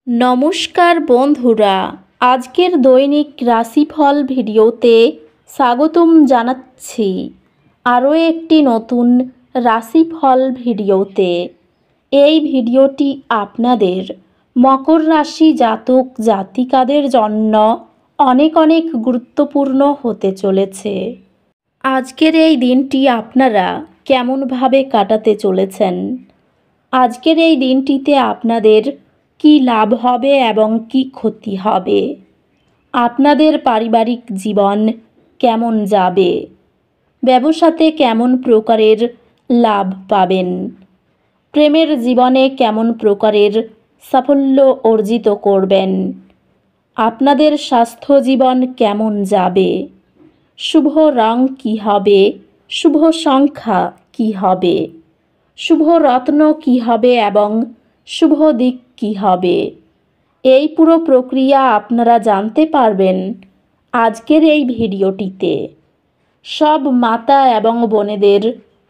নমস্কার বন্ধুরা, আজকের দৈনিক রাশিফল ভিডিওতে স্বাগতম জানাচ্ছি আরও একটি নতুন রাশিফল ভিডিওতে। এই ভিডিওটি আপনাদের মকর রাশি জাতক জাতিকাদের জন্য অনেক অনেক গুরুত্বপূর্ণ হতে চলেছে। আজকের এই দিনটি আপনারা কেমনভাবে কাটাতে চলেছেন? আজকের এই দিনটিতে আপনাদের কি লাভ হবে এবং কি ক্ষতি হবে? আপনাদের পারিবারিক জীবন কেমন যাবে? ব্যবসাতে কেমন প্রকারের লাভ পাবেন? প্রেমের জীবনে কেমন প্রকারের সাফল্য অর্জিত করবেন? আপনাদের স্বাস্থ্য জীবন কেমন যাবে? শুভ রং কী হবে? শুভ সংখ্যা কী হবে? শুভ রত্ন কী হবে এবং শুভ দিক কী হবে? এই পুরো প্রক্রিয়া আপনারা জানতে পারবেন আজকের এই ভিডিওটিতে। সব মাতা এবং বোনেদের,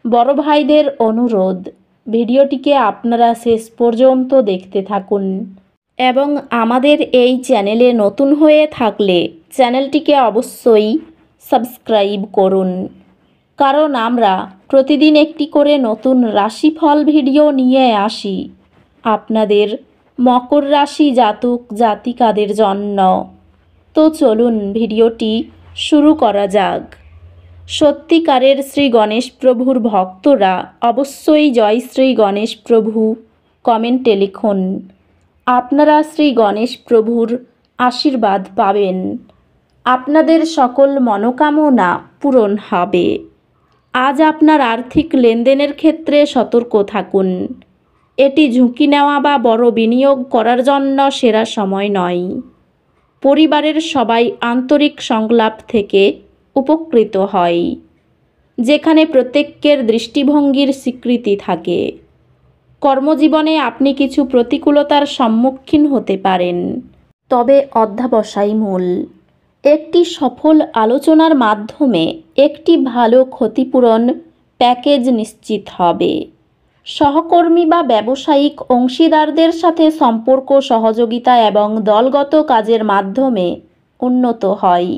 বড় ভাইদের অনুরোধ, ভিডিওটিকে আপনারা শেষ পর্যন্ত দেখতে থাকুন এবং আমাদের এই চ্যানেলে নতুন হয়ে থাকলে চ্যানেলটিকে অবশ্যই সাবস্ক্রাইব করুন, কারণ আমরা প্রতিদিন একটি করে নতুন রাশিফল ভিডিও নিয়ে আসি আপনাদের মকর রাশি জাতক জাতিকাদের জন্য। তো চলুন ভিডিওটি শুরু করা যাক। সত্যিকারের শ্রী গণেশ প্রভুর ভক্তরা অবশ্যই জয় শ্রী গণেশ প্রভু কমেন্টে লিখুন। আপনারা শ্রী গণেশ প্রভুর আশীর্বাদ পাবেন, আপনাদের সকল মনোকামনা পূরণ হবে। আজ আপনার আর্থিক লেনদেনের ক্ষেত্রে সতর্ক থাকুন। এটি ঝুঁকি নেওয়া বা বড় বিনিয়োগ করার জন্য সেরা সময় নয়। পরিবারের সবাই আন্তরিক সংলাপ থেকে উপকৃত হয়, যেখানে প্রত্যেকের দৃষ্টিভঙ্গির স্বীকৃতি থাকে। কর্মজীবনে আপনি কিছু প্রতিকূলতার সম্মুখীন হতে পারেন, তবে অধ্যবসায় মূল। একটি সফল আলোচনার মাধ্যমে একটি ভালো ক্ষতিপূরণ প্যাকেজ নিশ্চিত হবে। সহকর্মী বা ব্যবসায়িক অংশীদারদের সাথে সম্পর্ক, সহযোগিতা এবং দলগত কাজের মাধ্যমে উন্নত হয়।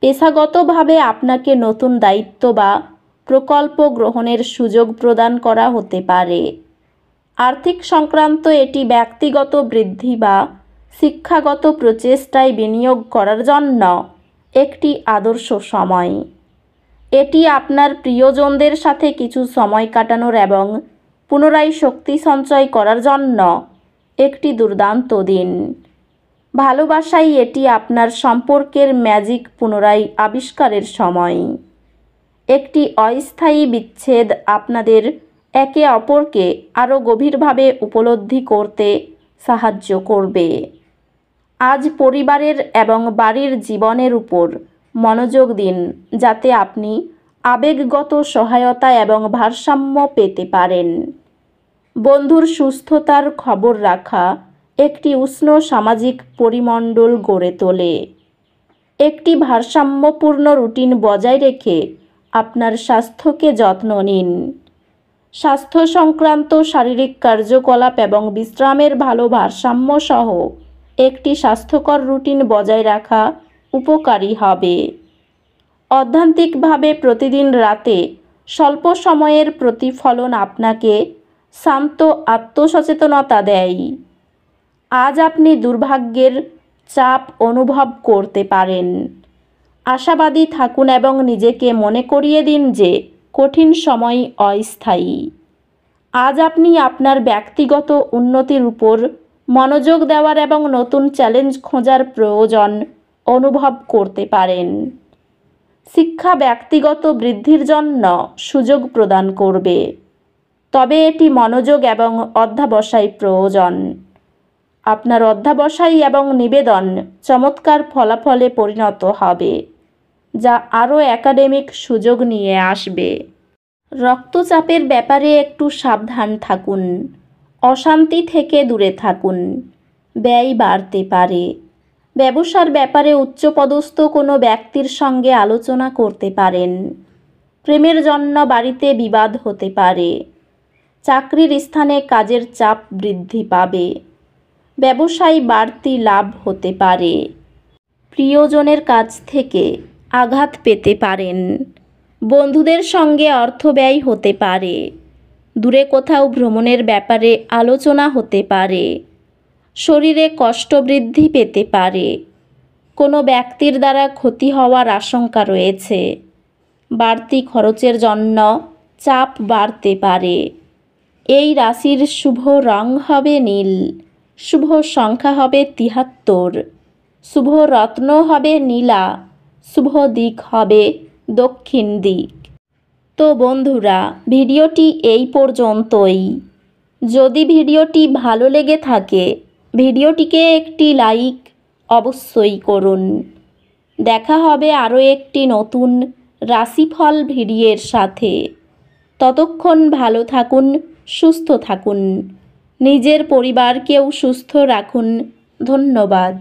পেশাগতভাবে আপনাকে নতুন দায়িত্ব বা প্রকল্প গ্রহণের সুযোগ প্রদান করা হতে পারে। আর্থিক সংক্রান্ত এটি ব্যক্তিগত বৃদ্ধি বা শিক্ষাগত প্রচেষ্টায় বিনিয়োগ করার জন্য একটি আদর্শ সময়। এটি আপনার প্রিয়জনদের সাথে কিছু সময় কাটানোর এবং পুনরায় শক্তি সঞ্চয় করার জন্য একটি দুর্দান্ত দিন। ভালোবাসায় এটি আপনার সম্পর্কের ম্যাজিক পুনরায় আবিষ্কারের সময়। একটি অস্থায়ী বিচ্ছেদ আপনাদের একে অপরকে আরও গভীরভাবে উপলব্ধি করতে সাহায্য করবে। আজ পরিবারের এবং বাড়ির জীবনের উপর মনোযোগ দিন, যাতে আপনি আবেগগত সহায়তা এবং ভারসাম্য পেতে পারেন। বন্ধুর সুস্থতার খবর রাখা একটি উষ্ণ সামাজিক পরিমণ্ডল গড়ে তোলে। একটি ভারসাম্যপূর্ণ রুটিন বজায় রেখে আপনার স্বাস্থ্যকে যত্ন নিন। স্বাস্থ্য সংক্রান্ত শারীরিক কার্যকলাপ এবং বিশ্রামের ভালো ভারসাম্য সহ একটি স্বাস্থ্যকর রুটিন বজায় রাখা উপকারী হবে। অধ্যাত্মিকভাবে প্রতিদিন রাতে স্বল্প সময়ের প্রতিফলন আপনাকে শান্ত আত্মসচেতনতা দেয়। আজ আপনি দুর্ভাগ্যের চাপ অনুভব করতে পারেন। আশাবাদী থাকুন এবং নিজেকে মনে করিয়ে দিন যে কঠিন সময় অস্থায়ী। আজ আপনি আপনার ব্যক্তিগত উন্নতির উপর মনোযোগ দেওয়ার এবং নতুন চ্যালেঞ্জ খোঁজার প্রয়োজন অনুভব করতে পারেন। শিক্ষা ব্যক্তিগত বৃদ্ধির জন্য সুযোগ প্রদান করবে, তবে এটি মনোযোগ এবং অধ্যবসায় প্রয়োজন। আপনার অধ্যবসায় এবং নিবেদন চমৎকার ফলাফলে পরিণত হবে, যা আরও একাডেমিক সুযোগ নিয়ে আসবে। রক্তচাপের ব্যাপারে একটু সাবধান থাকুন। অশান্তি থেকে দূরে থাকুন, ব্যয় বাড়তে পারে। ব্যবসার ব্যাপারে উচ্চপদস্থ কোনো ব্যক্তির সঙ্গে আলোচনা করতে পারেন। প্রেমের জন্য বাড়িতে বিবাদ হতে পারে। চাকরির স্থানে কাজের চাপ বৃদ্ধি পাবে। ব্যবসায় বাড়তি লাভ হতে পারে। প্রিয়জনের কাছ থেকে আঘাত পেতে পারেন। বন্ধুদের সঙ্গে অর্থ ব্যয় হতে পারে। দূরে কোথাও ভ্রমণের ব্যাপারে আলোচনা হতে পারে। শরীরে কষ্ট বৃদ্ধি পেতে পারে। কোনো ব্যক্তির দ্বারা ক্ষতি হওয়ার আশঙ্কা রয়েছে। বাড়তি খরচের জন্য চাপ বাড়তে পারে। এই রাশির শুভ রং হবে নীল। শুভ সংখ্যা হবে ৭৩। শুভ রত্ন হবে নীলা। শুভ দিক হবে দক্ষিণ দিক। তো বন্ধুরা, ভিডিওটি এই পর্যন্তই। যদি ভিডিওটি ভালো লেগে থাকে ভিডিওটিকে একটি লাইক অবশ্যই করুন। দেখা হবে আরও একটি নতুন রাশিফল ভিডিওর সাথে। ততক্ষণ ভালো থাকুন, সুস্থ থাকুন, নিজের পরিবারকেও সুস্থ রাখুন। ধন্যবাদ।